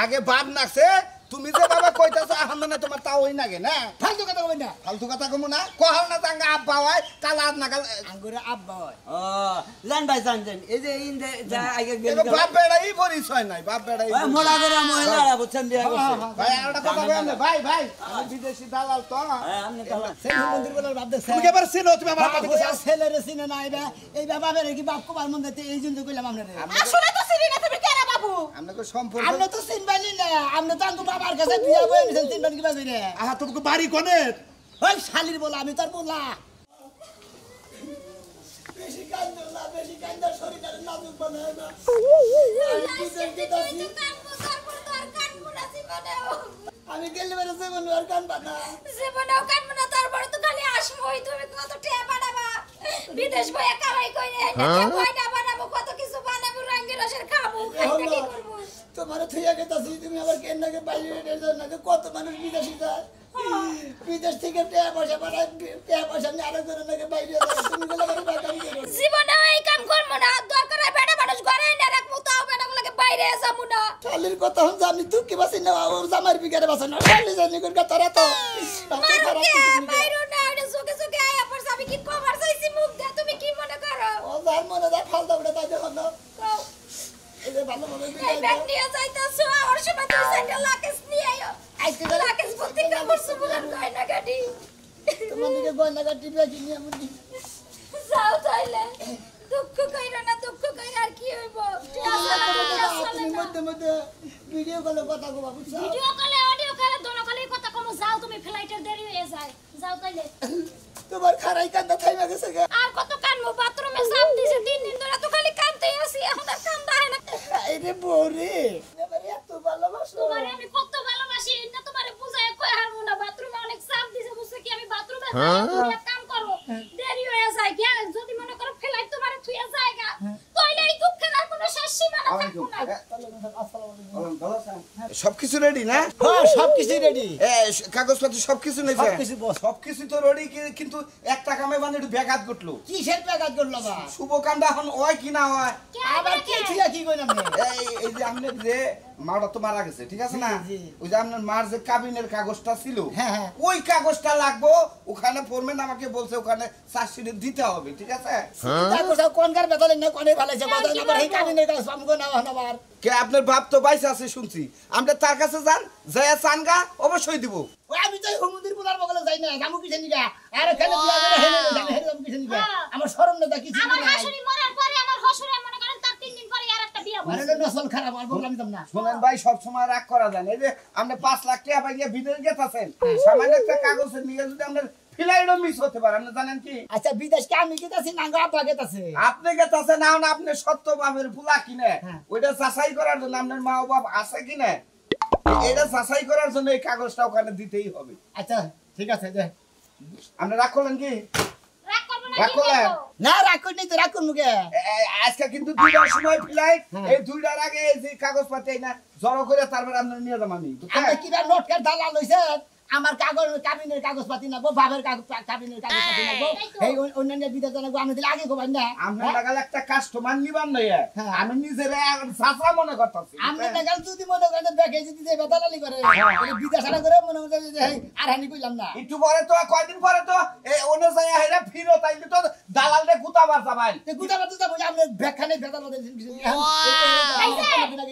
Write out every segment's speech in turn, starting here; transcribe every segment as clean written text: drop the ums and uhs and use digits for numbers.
আগে বাপ নাকছে তুমি যে বাবা কইতাছো আহাম না তোমার তাও হই নাগে না ফালতু কথা কই না ফালতু কথা কমু না কহাল না জাঙ্গা আব্বা হয় কালা না কাল আঙ্গুরে আব্বা হয় ও জান ভাই জান এই যে ইন্দে যা আগে গেল বাপ বেড়াই পরিচয় নাই বাপ বেড়াই মোড়া করে মহিলারা বুঝছেন বিয়া করছে ভাই একটা কথা কইন ভাই ভাই আমি বিদেশি দালাল তো হ্যাঁ আপনি কালা সেই মন্দির বলার বাপ দেখছ তুমি কেবার চিনো তুমি আমার কথা কইছ ছেলেরে চিনে না আইবা এই বাবার কি বাপ কোবার মন দিতে এই জন্য কইলাম আপনারে আসলে তো চিনি না তুমি কেন বাবু আপনাকে সম্পর্ক আপনি তো চিনবানি না আপনি তো আঙ্গু বাবার কাছে বিয়া বই নিছেন চিনবানি কিবা কইরে আহা তুমি বাড়ি কোনে ওই শালির বলা আমি তোর বলা বেশি কান্দা শরীরের নাজুক বানায় না আমি গেলে বেরে জীবন আর কানবা না জীবনেও কাটবো না তারপরে তো খালি আসবোই তুমি কত টিয়া বানাবা বিদেশ বইয়া কামাই কইরে কয়টা বানাবো কত কিছু বানাবো রঙের রসের খাবো খাইতে কি করবো তোমার থইয়া গেতাছি তুমি আবার কেন নাকি বাইরে যাও না কত মানুষ বিদেশি যায় বিদেশ থেকে টাকা পয়সা বানায় টাকা পয়সা নিয়ে আরো করে নাকি বাইরে যায় তুমি গেলে বাড়ি বাগান করো জীবনে এই কাম করবো না দরকার হয় বেটা মানুষ ঘরে এনে রাখবো তাও বেটাগুলোকে বাইরে যাবো না শালির কথা হন আমি দুঃখী বাসি না ও জামার বিগারে বাসা না শালি জানি করে তারা তো বাইরে না এটা চোখে চোখে আয়া পড়ছে আমি কি কভার চাইছি মুখ দে তুমি কি মনে করো ও যার মনে দা ফাল দাবড়ে তাই দেখো না কও, এই যে ভালো ভালো এই ব্যাগ নিয়ে যাইতাছো আর সময় তুই সাইকেল লাকেশ নিয়ে আইও আইতে লাকেশ বলতে কাপড় সুবুলার গয়না গাড়ি তোমার দিকে গয়না কাটি বেশি নিয়ে আমি যাও তাইলে দুঃখ কইরা না দুঃখ কইরা আর কি হইব তুমি মধ্যে মধ্যে ভিডিও কলে কথা কবা বুঝছো ভিডিও কলে অডিও কলে দোনো কলে কথা কম যাও তুমি ফ্লাইটের দেরি হয়ে যায় যাও তাইলে তোমার খারাই কান্দা থাইমা গেছে গা আর কত কানমু বাথরুমে সাপ দিছে 3 দিন ধরে তো খালি কানতেই আছি এখন আর কান্দা হয় না এই রে বউরে এবারে এত ভালোবাসো তোমারে আমি কত ভালোবাসি না তোমারে বুঝায় কই হারমু না বাথরুমে অনেক সাপ দিছে বুঝছে কি আমি বাথরুমে যাই কাম করব দেরি হয়ে যায় কি যদি মনে করো ফ্লাইট তোমারে থুইয়া যায়গা তাইলে এই দুঃখের আর কোনো শেষ সীমানা থাকবো না সবকিছু রেডি না হ্যাঁ সবকিছু রেডি কাগজপত্র সবকিছু নেই সবকিছু বস সবকিছু তো রেডি কিন্তু একটা কামে মানে একটু ব্যাঘাত ঘটলো কিসের ব্যাঘাত করলো বা শুভ কামটা এখন হয় কি না হয় আবার কি থিয়া কি কইলাম না এই যে আপনার যে মাটা তো মারা গেছে ঠিক আছে না জি। ওই যে আপনার মার যে কাবিনের কাগজটা ছিল হ্যাঁ, হ্যাঁ। ওই কাগজটা লাগবো ওখানে ফরম্যান আমাকে বলছে ওখানে চার্জশিট দিতে হবে ঠিক আছে তারপর সব কোনকার বেতলে না কোনে ভালোছে কথা না আবার এই কামিনের কাজ আমগো না হবার কে আপনার বাপ তো বাইসে আছে শুনছি আমরা তার কাছে যান যায়া চানগা অবশ্যই দিব ওই আমি তো হুমুদির পুলার বগলে যাই না জামু কিছে নিগা আর এখানে বিয়া করে হেলে জানে হেলে জামু কিছে নিগা আমার শরম না দেখি আমার শাশুড়ি মরার পরে আমার হসুরে মনে করেন তার 3 দিন পরে আরেকটা বিয়ে হবে মানে নসল খারাপ আর বললাম না শোনেন ভাই সব সময় রাগ করা যায় না এই যে আপনি 5 লাখ টাকা পাইয়া বিদেশ গেতাছেন সামান্য একটা কাগজে নিয়ে যদি আপনার ফ্লাইটও মিস হতে পারে আপনি জানেন কি আচ্ছা বিদেশ কে আমি গেতাছি না আপা গেতাছে আপনি গেতাছেন না না আপনি সত্য বাপের ফুলা কিনে হ্যাঁ। ওইটা যাচাই করার জন্য আপনার মা ও বাপ আছে কিনে এটা যাচাই করার জন্য এই কাগজটা ওখানে দিতেই হবে আচ্ছা ঠিক আছে দে আপনি রাগ করলেন কি রাগ করব না রাগ কি করলেন? করব? না রাখুন নি তো রাখুন মুকে আজকে কিন্তু 2টার সময় ফ্লাইট হ্যাঁ। এই 2টার আগে এই যে কাগজপত্র এই না জড়ো করে তারপর আপনার নিয়ে যাবো আমি আপনি কিবা নোটকার দালাল লইছেন আমার কাগজ কাবিনের কাগজপাতি নাগো বাবার কাবিনের কাগজপাতি নাগো এই অন্যান্য বিদেশ জানাগো আমি দিলে আগে কইবেন না আপনার লাগাল একটা কাস্টমার নিবান নাই হ্যাঁ। আমি নিজের সাসা মনে করতেছি আমি লাগাল যদি মনে করেন ব্যাগে যদি যে বেতালালি করে তাহলে বিদেশ আলা করে মনে করে যে আর হানি কইলাম না একটু পরে তো কয়দিন পরে তো এই অন্য জায়গায় হেরা ফিরো তাইলে তো দালালরে গুতাবার যাবেন তে গুটা বাত তো বলি আপনি ব্যাগখানে বেতাল দেন কিছু এই যে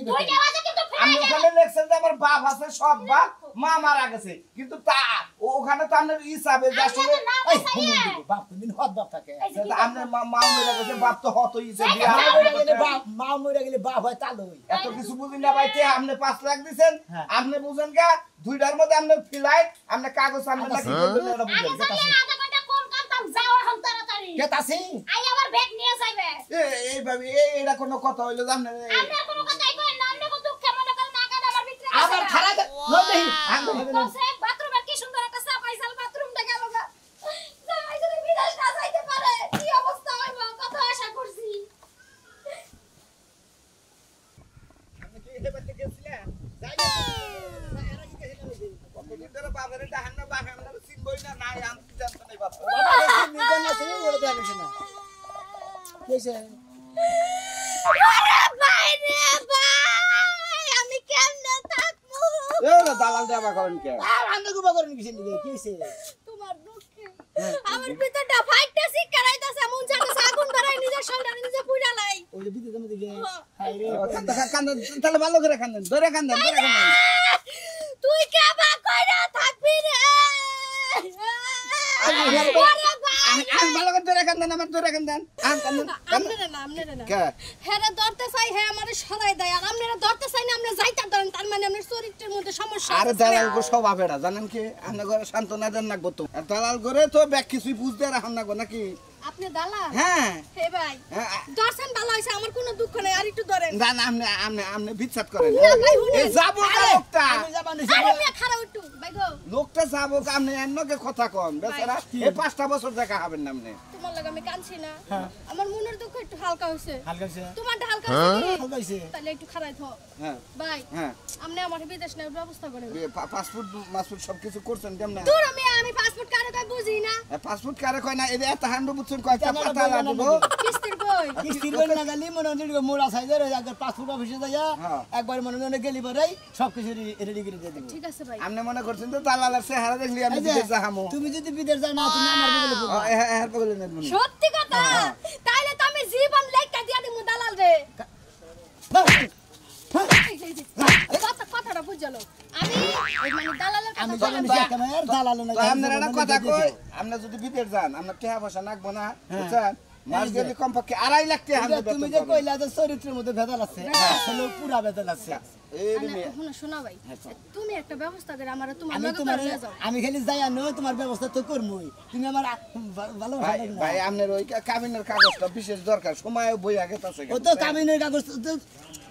2টা বাজে কিন্তু আমি ফ্লাইট ওখানে লেখছেন যে আমার বাপ আছে সব বাপ মা মারা গেছে কিন্তু তা ওখানে তো আপনার হিসাবে যা শুনে এই হুমুন্দি বাপ তুমি হদ বাপ থাকে আপনার মা মরে গেছে বাপ তো হত হইছে বিয়া মা মরে গেলে বাপ মা মরে গেলে বাপ হয় তালই এত কিছু বুঝি না ভাই তে আপনি 5 লাখ দিবেন হ্যাঁ। আপনি বুঝেন কা 2টার মধ্যে আপনার ফ্লাইট আপনি কাগজ আপনি না কি করবেন এটা আগে বুঝেন যাইলে আধা ঘন্টা কোন কামতাম যাও এখন তাড়াতাড়ি কেতাছি আই আবার ব্যাগ নিয়ে যাইবে এই ভাবে এটা কোনো কথা হইলো জানেন আপনার কোনো কথাই কই না আপনি কত দুঃখে মনে করেন না গান আমার ভিতরে আবার খারাপ নয় দেই বলছে বাথরুমের কি সুন্দর একটা সাফাইসাল বাথরুমটা গেল না জামাই যদি বিদেশ না যাইতে পারে কি অবস্থা হইব কত আশা করছি আপনি কি এটা করতে গেছিলেন যাই না এরা কি গেছিলেন কতদিন ধরে বাবারে ডাহান না বাবা আমরা চিনবই না নাই আমি জানতে নাই বাবা বাবা নিগন না তুমি বলে দেন না কেছে আরে ভাই রে ভাই আমি কেমনে দালাল দেবা করেন কে আর আন্না গুবা করেন কিসের দিকে কি হইছে তোমার দুঃখে আমার ভিতরটা ফাইটটাছি করাইতাছে মন চাইতেছে আগুন বাড়াই নিজের শরীরে নিজে পুড়া লাই ওই যে বিদ্যুৎ মধ্যে গিয়ে হাই রে কান্দেন তাহলে ভালো করে কান্দেন ধরে কান্দেন তুই কে বা কইরা থাকবি রে আমি ভালো করে ধরে কান্দেন আমার ধরে কান্দেন আমনে না কে হেরে ধরতে চাই হে আমারে সরাই দেয় আর আমনে ধরতে চাই না আমনে যাইতা ধরেন তার মানে আপনার চরিত্রের মধ্যে সমস্যা আরে দালাল গো সব আবেড়া জানেন কি আপনি ঘরে শান্তনা দেন না গো তো আর দালাল করে তো ব্যাগ কিছুই বুঝতে রাখেন না গো নাকি আপনি দালা হ্যাঁ হে ভাই হ্যাঁ, দর্শন ভালো হইছে আমার কোনো দুঃখ নাই আর একটু ধরেন না না আপনি বিচার করেন না ভাই হুনে এ যাবো না লোকটা আমি যাবা না আরে মিয়া খারাপ একটু ভাই গো লোকটা যাবো আপনি এন্নকে কথা কন বেচারা এই 5টা বছর দেখা হবেন না আপনি তোমার লাগা আমি কাঁদছি না আমার মনের দুঃখ একটু হালকা হইছে হালকা হইছে তোমারটা হালকা হইছে কি? হালকা হইছে তাহলে একটু খারাপ হও হ্যাঁ ভাই হ্যাঁ আপনি আমার বিদেশ নেওয়ার ব্যবস্থা করেন পাসপোর্ট মাসপোর্ট সবকিছু করছেন কেমন দূর আমি পাসপোর্ট কারে কই বুঝি না পাসপোর্ট কারে কয় না এই এত হান্ডু বুঝছেন কয়টা পাতা লাগবো কিস্তির বই কিস্তির বই না গেলি মনে হয় মোড়া সাইজের একবার পাসপোর্ট অফিসে যাইয়া হ্যাঁ। একবার মনে হয় গেলি পরেই সবকিছু রেডি করে দিয়ে দিব ঠিক আছে ভাই আপনি মনে করছেন তো দালালের চেহারা দেখলি আমি এই যে, বিদেশ যাহামু তুমি যদি বিদেশ যাও না তুমি আমার বলে বলবা হ্যাঁ বলে নেন সত্যি কথা তাইলে তো আমি জীবন লেখা দিয়া দিমু দালাল রে কথাটা বুঝলো আমি ওই মানে দালালের আমি কথা জানি বললাম। কেন দালাল না আপনার একটা কথা কই আপনি যদি বিদেশ যান আপনার টাকা পয়সা লাগবো না বুঝছেন মাস গেলে কমপক্ষে 2.5 লাখ টাকা হাতে তুমি যে কইলা যে চরিত্রের মধ্যে ভেজাল আছে আসলে পুরা ভেজাল আছে এই শোনা ভাই তুমি একটা ব্যবস্থা করে আমার তোমার আমি লগে তোমার করে যাও আমি খালি যাই আনো তোমার ব্যবস্থা তো করবই তুমি আমার ভালো ভাই ভাই আপনার ওই কাবিনের কাগজটা বিশেষ দরকার সময় বই আগে আছে ও তো কামিনের কাগজ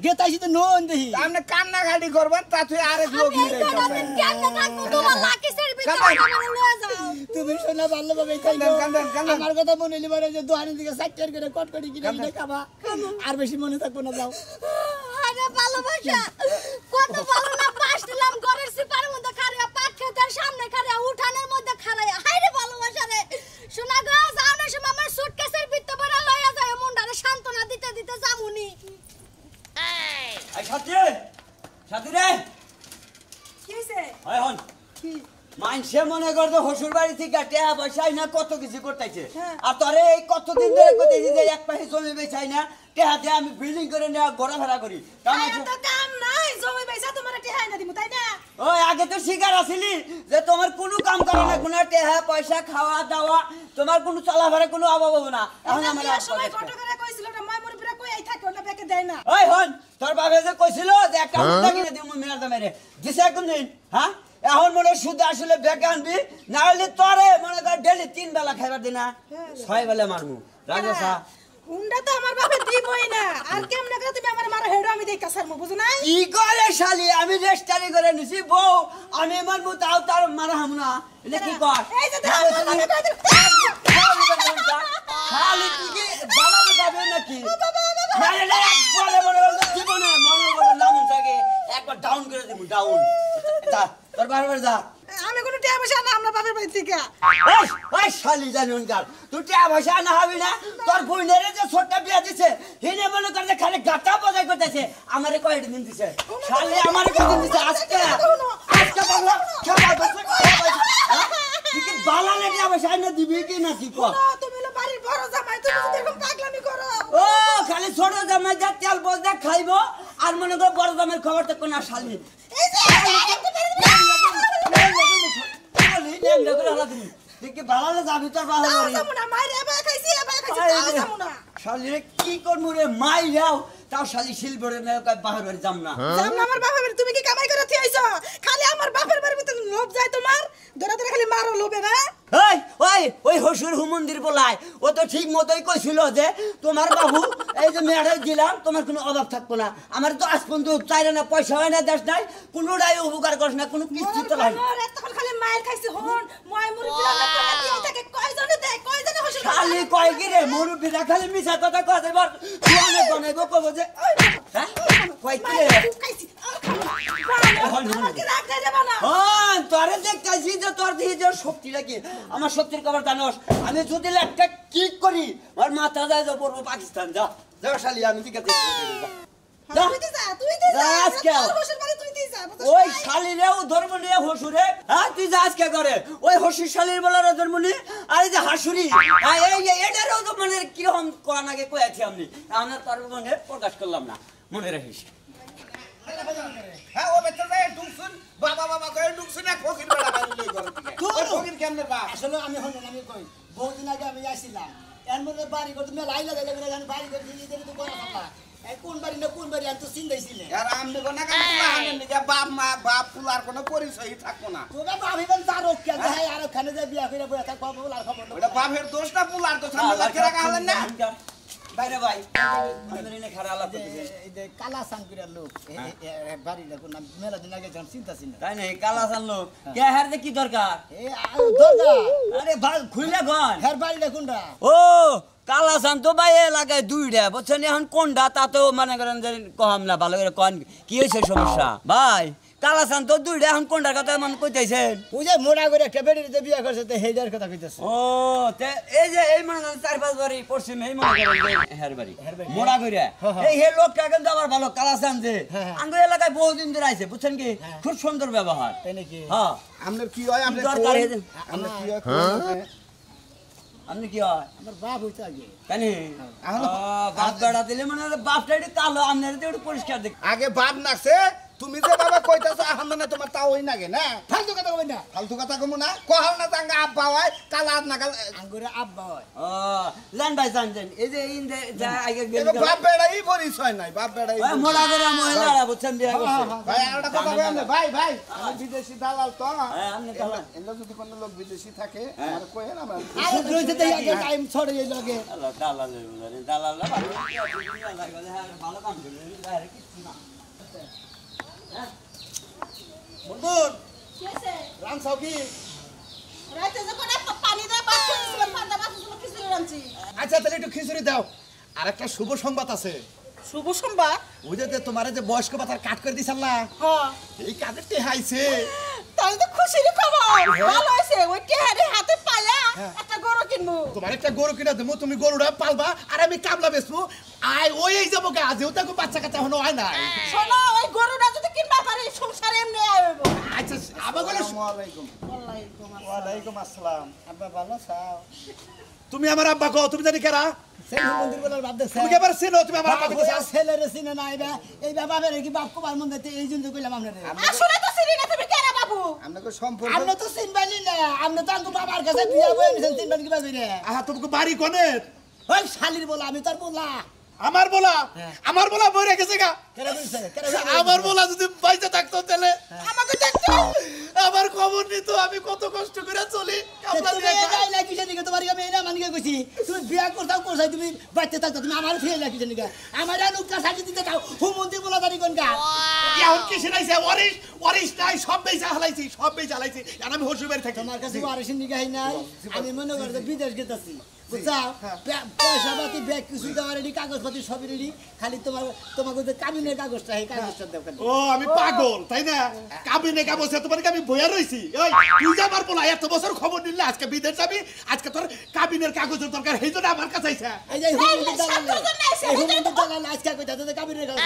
গেতাইছি তো নন দেখি আপনি কান্না গাড়ি করবেন তা তুই আরেক লোক আমি এই কদিন কেমনে থাকবো তোমার লাকিসের ভিতরে আমার লয়ে যাও তুমি শোনা ভালোভাবে খাইও কান্দেন। আমার কথা মনে লিবারে যে দোহানি দিকে সাইটার করে কটকটি কিনে কিনে খাবা আর বেশি মনে থাকবো না যাও আরে ভালোবাসা কত ভালো না পাশ দিলাম ঘরের সিপার মধ্যে খাড়িয়া পাট খেতের সামনে খাড়িয়া উঠানের মধ্যে খাড়িয়া হায়রে ভালোবাসা রে শোনা গো যাও না সময় আমার সুটকেসের ভিতরে বড় লইয়া যায় মুন্ডারে সান্তনা দিতে দিতে যামুনি এই সাথী সাথী রে কি হইছে হয় হন মানুষে মনে করতো হসুর বাড়ি থেকে টেহা পয়সাই না কত কিছু করতেছে আর তোরে এই কতদিন ধরে করতেছি যে এক পাশে জমি বেচাই না টেহা দিয়ে আমি বিল্ডিং করে নেওয়া ঘোরাফেরা করি তো কাম নাই জমি পয়সা তোমার টেহাই না দিমু তাই না ওই আগে তো শিকার আসিলি যে তোমার কোনো কাম করে না কোনো টেহা পয়সা খাওয়া দাওয়া তোমার কোনো চলাফেরা কোনো অভাব হবে না এখন আমার সময় ফটো করে কইছিল না মই মোর পুরা কই আই থাকে ওটা বেকে দেয় না ওই হন তোর বাবা যে কইছিল যে একটা হুন্ডা কিনে দিমু মেয়ের দামে রে দিছে কোন দিন হ্যাঁ এখন মনে শুধু আসলে বেকে আনবি না হলে তোরে মনে কর ডেলি 3 বেলা খাইবার দিনা 6 বেলা মারমু রাজসা হুন্ডা তো আমার বাপে দিবই না আর কেমনে করে তুমি আমার মারা হেডো আমি দেই কাছার মু বুঝো না কি করে শালি আমি রেস্টারি করে নিছি বউ আমি মারমু তাও তার মারা হামু না এটা কি কর এই যে শালি তুই কি বানানো যাবে নাকি না না একবারে মনে করো জীবনে মনে করো নামুন থাকে একবার ডাউন করে দিমু ডাউন যা তোর বারবার যা আমি কোনো টিয়া পয়সা না আমরা বাপের বাড়ি থেকে ওই ওই শালি জানুন কার তুই টিয়া ভাষা না হবি না তোর বোনের যে ছোটটা বিয়া দিছে হিনে মনে করে যে খালি গাটা বজায় করতেছে আমারে কয়টা দিন দিছে শালি আমারে কয়দিন দিছে আজকে বাংলা খেলা বসে তুই কি বালা লে টিয়া ভাষা না দিবি কি না কি কর তুমি হলো বাড়ির বড় জামাই তুমি যদি এরকম পাগলামি করো ও খালি ছোট জামাই যা তেল বজা খাইবো আর মনে করে বড় জামাইয়ের খবর তো কোন শালি এই যে দেখি বালালে যাবি তোর বালা বাড়ি জামুনা মাইরে এবার খাইছি তাও জামুনা শালি কি করমু রে মাই যাও তাও শালি শিলবরে না কয় বাহির বাড়ি যাম না জামনা আমার বাপের বাড়ি তুমি কি কামাই করে থিয়াইছো খালি আমার বাপের বাড়ির ভিতরে লোভ যায় তোমার ধরে ধরে খালি মারো লোভে না ওই ওই ওই হসুর হুমন্দির বলাই ও তো ঠিক মতোই কইছিল যে তোমার বাবু এই যে মেয়েটা দিলাম তোমার কোনো অভাব থাকবো না আমার তো আজ পর্যন্ত চাইরে না পয়সা হয় না দেশ নাই কোনোটাই উপকার করিস না কোনো কিস্তি তো নাই তখন খালি মায়ের খাইছি হন মই মুড়ি পিলা না টাকা দিয়ে থাকে কয়জনে দেয় কয়জনে হসে খালি কয় কি রে মুরুবিরা খালি মিছা কথা কয় এবার তুই অনেক বনাইবো কব যে হ্যাঁ কয় কি রে খাইছি আমাকে রাখ দেয় যাবা না হ্যাঁ তোরে দেখতেছি যে তোর দিয়ে যে শক্তিটা কি আমার শক্তির খবর জানোস আমি যদি একটা কিক করি আর মাথা যায় যে পড়বো পাকিস্তান যা যা শালি আমি ঠিক আছে তুই যা আজকে তোর হসের বাড়ি তুই যা ওই শালি শালিরে ও ধর্ম নিয়ে হসুরে হ্যাঁ তুই যা আজকে করে ওই হসুর শালির বলার ধর্ম নিয়ে আর এই যে হাসুরি এটারও তো মানে কিরকম কোরআন আগে কয়েছি আমি আমরা তার মনে প্রকাশ করলাম না মনে রাখিস হ্যাঁ ও বেটা যায় ঢুকছুন বাবা বাবা করে ঢুকছুন এক ফকির বেড়া বাইরে লই করে ওই ফকির কেমনে বা আসলে আমি হন আমি কই বহুদিন আগে আমি আসছিলাম এর মধ্যে বাড়ি করতে মেলা আইলা দিলে করে আমি বাড়ি করতে নিজের তো করা থাকা কোন বাড়ি না কোন বাড়ি আমি তো চিন্তাইছিলে আর আমনে কোনা কাম হানেন নি বাপ মা বাপ পুলার কোনো পরিচয়ই থাকবো না তোরা ভাবি বল তার কে যায় আর ওখানে যে বিয়া করে বসে থাকবো বল আর খবর ওটা বাপের দোষটা পুলার তো সামনে লাগতে রাখা হলেন না বাইরে ভাই আমাদের এনে খারাপ আলাপ করতেছে এই যে কালা সাংকুরার লোক বাড়ি না কোন মেলা দিন আগে যখন চিন্তা ছিল তাই না কালা সান লোক কে হারতে কি দরকার এ দরগা আরে ভাই খুইলে গন হের বাড়ি না কোনটা ও কালা সান তো ভাই এলাকায় দুইটা বুঝছেন এখন কোনটা তাতেও মনে করেন যে কম না ভালো করে কন কি হয়েছে সমস্যা ভাই কালা সান তো দুইটা এখন কোনটার কথা মনে কইতেছেন ওই যে মোড়া করে একটা বেড়িতে বিয়া করছে তো হেজার কথা কইতেছে ও তে এই যে এই মনে করেন 4-5 বাড়ি পশ্চিম এই মনে করেন যে হের বাড়ি মোড়া কইরা এই হে লোকটা কিন্তু আবার ভালো কালা সান যে আঙ্গ এলাকায় বহুদিন ধরে আইছে বুঝছেন কি খুব সুন্দর ব্যবহার তাই নাকি হ্যাঁ আমনের কি হয় আমনের দরকার আমনের কি হয় আপনি কি হয় আমার বাপ হইছে আগে কেন বাপ বেড়া দিলে মানে বাপটা একটু কালো আপনার একটু পরিষ্কার দেখ আগে বাপ নাছে তুমি যে বাবা কইতাছো এখন মানে তোমার তাও ওই নাগে না ফালতু কথা কই না ফালতু কথা কমু না কহাল না তাঙ্গা আব্বা হয় কালা না কাল আঙ্গুরে আব্বা হয় ও জান ভাই জান এই যে ইন দে যা আগে গেল বাপ বেড়াই পরিচয় নাই বাপ বেড়াই মোড়া করে মহিলারা বুঝছেন বিয়া করছে ভাই আর একটা কথা বলেন ভাই ভাই আমি বিদেশি দালাল তো হ্যাঁ আপনি দালাল এন্ড যদি কোনো লোক বিদেশি থাকে আর কইেন আমরা আর রইতে দেই আগে টাইম ছড়ে যাই লাগে আল্লাহ দালাল দালাল ভালো কাম করে আর কিছু না বন্ধুন কেসে রাম সাউকি রাতে যখন একটা পানি দেয় বাচ্চা ছিল পান্ডা বাচ্চা ছিল কিছু রাঁধছি আচ্ছা তাহলে একটু খিচুড়ি দাও আর একটা শুভ সংবাদ আছে শুভ সোমবার ওই যে তোমারে যে বয়স্ক ভাতার কাট করে দিছাল না হ্যাঁ এই কাজের তে হাইছে তাই তো খুশির খবর ভালো হইছে ওই টেহারি হাতে পায়া একটা গরু কিনবো তোমার একটা গরু কিনা দেবো তুমি গরুটা পালবা আর আমি কামলা বেচবো আয় ওই এই যাবো কে আজও তাকে বাচ্চা কাচ্চা এখনো হয় না শোনো ওই গরুটা যদি কিনবা পারি সংসারে এমনি আইবো আচ্ছা আমাকে ওয়ালাইকুম ওয়ালাইকুম আসসালাম আব্বা ভালো আছো তুমি আমার আব্বা কও তুমি জানি কেরা সেই মন্দির বলার বাদ দেছে তুমি কি আবার চিনো তুমি আমার আব্বা কইছো ছেলেরে চিনে না আইবা এই বাবা বেরে কি বাপ কোবার মন দিতে এই জন্য কইলাম আপনারে আসলে তো চিনি না তুমি কেন বাবু আপনাকে সম্পর্ক আপনি তো চিনবানি না আপনি তো আঙ্গু বাবার কাছে বিয়া বই নিছেন চিনবানি কি বাজে রে আহা তোমাকে বাড়ি কোনের ওই শালির বলা আমি তোর বলা আমার বলা মরে গেছে গা কেরা কইছে কেরা আমার বলা যদি বাইতে থাকতো তাহলে আমাকে দেখতো আমার খবর নিত আমি কত কষ্ট করে চলি কামলা তুমি দিয়ে এই গাইলা কি জানি তোমার আমি এই না মানিকে কইছি তুমি বিয়া করতাও করছাই তুমি বাইতে থাকতো তুমি আমার ফেলে লাগি জানি আমার আনুকা সাজি দিতে কাও হুমন্দি বলা দাঁড়ি কোন গা এখন কি শুনাইছে ওয়ারিশ নাই সব বেচা হালাইছি আর আমি হসুর বাড়ি থাকি তোমার কাছে ওয়ারিশ নিগাই নাই আমি মনে করি যে বিদেশ গেতাছি বুঝছাও পয়সা পাতি ব্যাগ কিছু দেওয়ার রেডি কাগজপাতি সবই রেডি খালি তোমাকে যে কাবিনের কাগজটা এই কাগজটা দেও খালি ও আমি পাগল তাই না কাবিনে কাগজে তোমার আমি বইয়া রইছি ওই তুই যাবার বলা এত বছর খবর নিলে আজকে বিদেশ যাবি আজকে তোর কাবিনের কাগজের দরকার এই জন্য আমার কাছে আইছা এই যে হুমন্দি দালাল আজকে কইতা যে কাবিনের কাগজ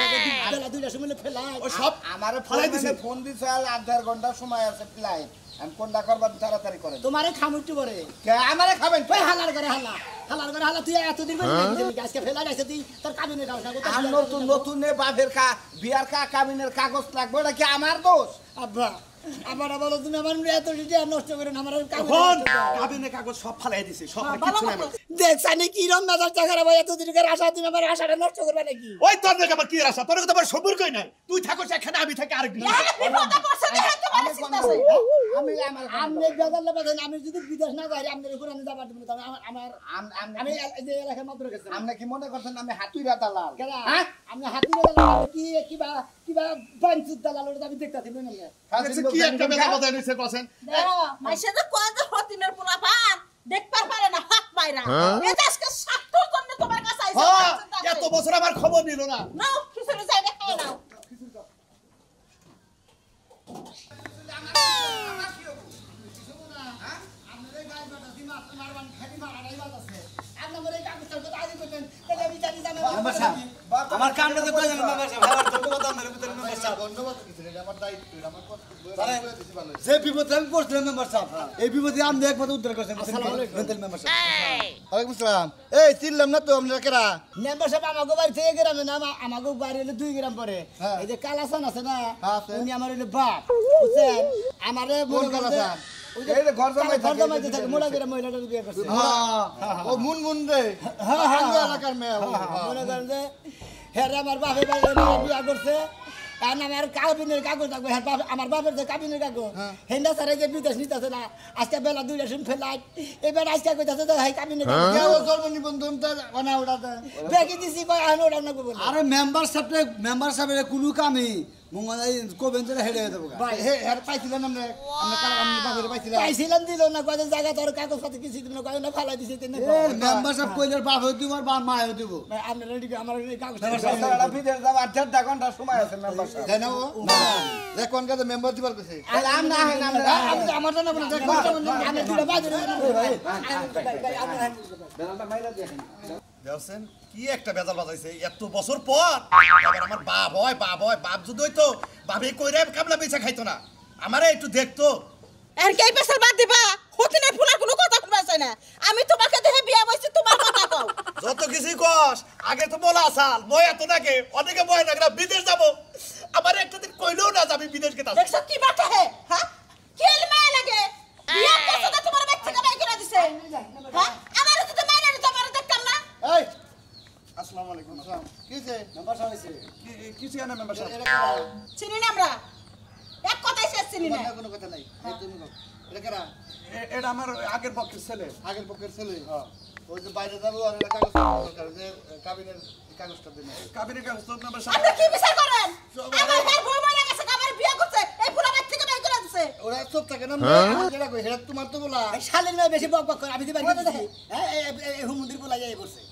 বেলা দুইটা সময় ফেলাই ও সব আমারে ফলাই দিছে ফোন দিছে আর 1.5 ঘন্টা সময় আছে ফ্লাইট আমি কোনটা করবার তাড়াতাড়ি করেন তোমারে খামুট্টু করে কে আমারে খাবেন ওই হালার করে হালা তুই এতদিন বলি আজকে ফেলাই আছে তুই তোর কাবিনের কাগজ আর নতুন নতুনে বাপের বিয়ার কাবিনের কাগজ লাগবে এটা কি আমার দোষ আব্বা আমার বলো তুমি আমার এত নষ্ট করে না আমার কোন কাবিনে কাগজ সব ফালাই দিছে সব কিছু নাই দেখছানি কি রম মেজাজ টাকা ভাই এতদিন করে আশা তুমি আমার আশাটা নষ্ট করবে নাকি ওই তোর দেখে আমার কি রাস্তা তোর তো আমার সবুর কই নাই তুই থাকোস এখানে আমি থাকি আরেক দিন বিপদে পড়ছে না তোমার চিন্তা আছে আমি আমার আমনে বেজাল বাদেন আমি যদি বিদেশ না যাই আমনের উপর আমি যাবার দেব না আমার আমি এই যে এলাকার মাত্র গেছি আপনি কি মনে করছেন আমি হাতুইরা দালাল কেলা হ্যাঁ আমি হাতি দালাল কি কিবা বানচুত দালাল ওটা আমি দেখতাছি না কি একটা মেলা বজায় নিছে কোসেন মাইসে যে কয় যে হতিনের পোলা পান দেখবার পারে না হাত পায়রা এটা আজকে স্বার্থর জন্য তোমার কাছে আইছে হ্যাঁ এত বছর আমার খবর নিল না নাও খিচুড়ি যাই দেখাই নাও আমার কামটা তো কই জানেন মেম্বার সাহেব আমার তো কথা না ভিতরে মেম্বার সাহেব ধন্যবাদ কিছু এটা আমার দায়িত্ব এটা আমার কর্তব্য আরে, করে দিছি ভালো যে বিপদে আমি পড়ছিলাম মেম্বার সাহেব এই বিপদে আপনি একমাত্র উদ্ধার করছেন মেম্বার সাহেব ওয়ালাইকুম আসসালাম এই চিনলাম না তো আপনারা কেরা মেম্বার সাহেব আমাকে বাড়ি থেকে গ্রামে না আমাকে বাড়ি হলে 2 গ্রাম পরে হ্যাঁ। এই যে কালাসান আছে না হ্যাঁ, আছে। উনি আমার হলো বাপ বুঝছেন আমারে কোন কালাসান? এই যে ঘর জামাই থাকে, জামাইতে থাকে মোড়া করে মহিলাটার বিয়ে করছে ও মুন মুন রে হ্যাঁ, হ্যাঁ, আঙ্গ এলাকার মেয়ে ও। মনে করেন যে হ্যাঁ আমার বাপের বাড়ি বিয়া করছে আর আমার কাবিনের কাগজ থাকবে হ্যাঁ আমার বাপের যে কাবিনের কাগজ হেন্দা সারে যে বিদেশ নিতেছে না আজকে বেলা 2টার সময় ফেলাই এবার আজকে কইতাছে যে হ্যাঁ কাবিনের কে ও জন্ম নিবন্ধন তো অনা ওটাতে বেকি দিছি কয় আনো ওটা না বলে আরে মেম্বার সাহেবের কোনো কামই মঙ্গলাই কোবেন যে হেডে দেবো ভাই, হে হেড পাইছিলেন আমরা আমরা বাপের পাইছিলেন পাইছিলাম দিল না কয় যে জায়গা তোর কাগজ পাতি কিছু দিল না কয় না ফালাই দিছে তিন মেম্বার সাহেব কইলে বাপ হইতে দিব আর মা হইতে দিব আপনার রেডি আমার কাগজ রাস্তাঘাটে বিদেশ যাওয়ার 1.5 ঘন্টা সময় আছে মেম্বার সাহেব। জানো যে কোন কাজে মেম্বার দিবার কইছে আরে আম না হয় না আমি আমার না বলে আমি দুটো বাজে বেলাটা মাইরা দেখেন দেখছেন কি একটা বেজাল বাজাইছে এত বছর পর আবার আমার বাপ হয় বাপ যদি হইতো বাপে কইরে কাবলা পয়সা খাইতো না আমারে একটু দেখতো আর কে পেছাল বাদ দিবা হতিনের ফুলার কোনো কথা শুনবা চাই না আমি তোমাকে দেখে বিয়া বইছি তোমার কথা কও যত কিছুই কস আগে তো বলা আসাল বয় এত নাকি অনেকে বয় না বিদেশ যাবো আমার একটা দিন কইলেও না যে আমি বিদেশ গেতাম দেখছ কি বাটা হে হ্যাঁ কেল মায়া লাগে বিয়া করছ না তোমার ব্যক্তি কামাই করে দিছে হ্যাঁ আমার তো মাইনা দিতে পারে দেখতাম না এই আসসালামু আলাইকুম কি যে মেম্বার সাহেব হইছে কি কি না মেম্বার সাহেব চিনি না আমরা এক কথাই শেষ চিনি না কোনো কথা নাই এই তুমি কও এটা কারা এটা আমার আগের পক্ষের ছেলে আগের পক্ষের ছেলে ওই যে বাইরে যাবো আর একটা কাগজ দরকার যে কাবিনের কাগজটা দিন কাবিনের কাগজ তো মেম্বার আপনি সাহেব কি বিচার করেন আমার ঘর বউ মারা গেছে আমার বিয়া করছে এই ফুলা ব্যক্তি কামাই করে দিছে ওরা চুপ থাকে না যেটা কই হেড তোমার তো বলা শালের মেয়ে বেশি বক বক করে আমি দিবার দিছি এই হুমুন্দির বলা যায় বসে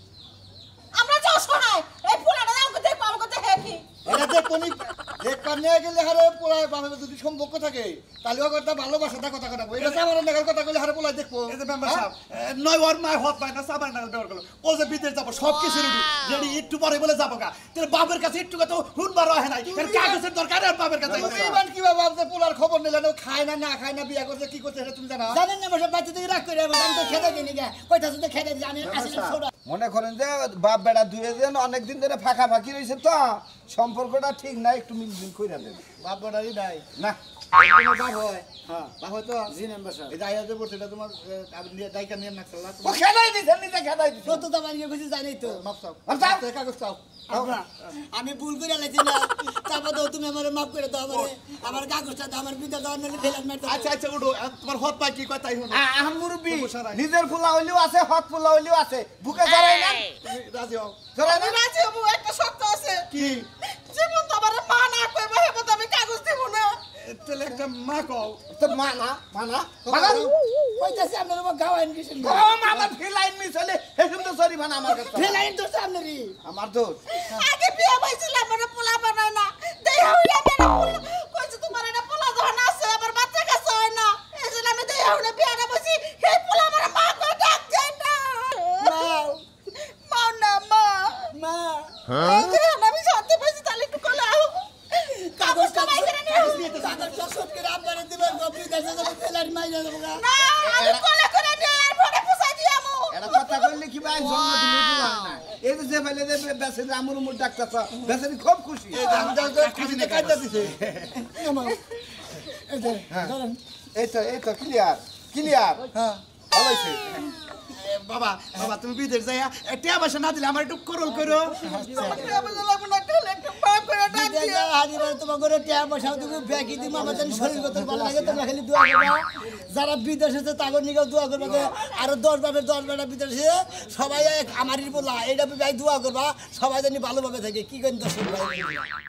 আমরা যাও শোনাই এই ফুলাটা আমাকে দেখো আমাকে দেখে কি এটা যে কোনি দেখবার নিয়ে গেলে হারে পোলায় বাপের যদি সম্পর্ক থাকে তাহলে ও কথা ভালোবাসাটা কথা কথা এটা তো আমার দেখার কথা কইলে হারে পোলায় দেখবো এই যে মেম্বার সাহেব নয় ওর মায় হত পায় না সাবান না ব্যবহার করলো ও যে বিদেশ যাবো সব কিছু রেডি একটু পরে বলে যাবো গা তোর বাপের কাছে একটু কথা হুনবার হয় নাই এর কাগজের দরকার আর বাপের কাছে তুমি ইমান কিভাবে ভাবতে পোলার খবর নিলেন ও খায় না খায় না বিয়া করছে কি করছে এটা তুমি জানো জানেন না বসে বাচ্চা থেকে রাগ করে আমি তো খেতে দিই না কইতাছে তো খেতে দিই আমি আসলে ছোট মনে করেন যে বাপ বেটা দুইজন অনেক দিন ধরে ফাঁকা ফাঁকি রয়েছে তো সম্পর্কটা ঠিক নাই একটু মিলমিল কইরা দেন বাপ বড়ারই নাই না তোমার বাপ হয় হ্যাঁ বাপ হয় তো জি মেম্বার সাহেব এই দাইয়া যে পড়ছে এটা তোমার দায়িকা নিয়ে না খেলা ও খেলাই দিছেন নিজে খেলাই দিছেন কত তো বানিয়ে কিছু জানি তো মাপ চাও মাপ চাও। কাগজ চাও আমরা আমি ভুল করে লাইছি না তারপর তো তুমি আমার মাফ করে দাও আমারে আমার কাগজটা দাও আমার বিদা দাও নালে ফেলান মারতে আচ্ছা আচ্ছা উঠো তোমার হত পাই কি কয় তাই হলো আহাম মুরব্বি নিজের ফুলা হইলেও আছে হত ফুলা হইলেও আছে বুকে জড়াই না রাজি হও জড়াই আমি না রাজি হবো একটা শর্ত আছে কি যেমন তো আমার মা না কইবে হেবো আমি কাগজ দেব না তাহলে একটা মা কও তো মানা মানা কইতাছে আপনার আমার গাওয়াইন কিছু ও মামা ফিলাইন মিছলে হেসুম তো সরি বানা আমার কাছে ফেলাইন তো সামনেরই আমার দোষ আগে বিয়া হইছিল আমার পোলা বানায় না দেই হইলা মেরা পোলা কইছে তোমার এটা পোলা ধন আছে আমার বাচ্চা কাছে হয় না এজন্য আমি দেই হইলা বিয়াটা বসি এই পোলা আমার মা কই ডাক দেয় না মা না মা মা আমি শান্তি পাইছি তাহলে একটু কলাও কাগজ কামাই করে নিয়ে কাগজটা শোধ করে আপনারে দিবেন গপি কাছে যাবো ফেলাইন মাইরা দেবো না আমি কলা করে নিয়ে আর ফোনে পুষাই দিয়ামু এটা কথা কইলে কি ভাই জন্ম দিলে দিলা না এই যে ফেলে দে বেসে আমুর মুর ডাক্তার বেসে খুব খুশি খুশিতে কাজটা দিছে এই তো ক্লিয়ার ক্লিয়ার হ্যাঁ ভালো হইছে বাবা বাবা তুমি বিদেশ যাইয়া টিয়া পয়সা না দিলে আমার একটু করল করো যারা বিদেশে তাগর নিকেও দোয়া করবা আরো 10 বাপের 10 বেটা বিদেশে সবাই আমারই বলা এইটা ভাই দোয়া করবা সবাই জানি ভালোভাবে থাকে কি করেন দর্শক ভাই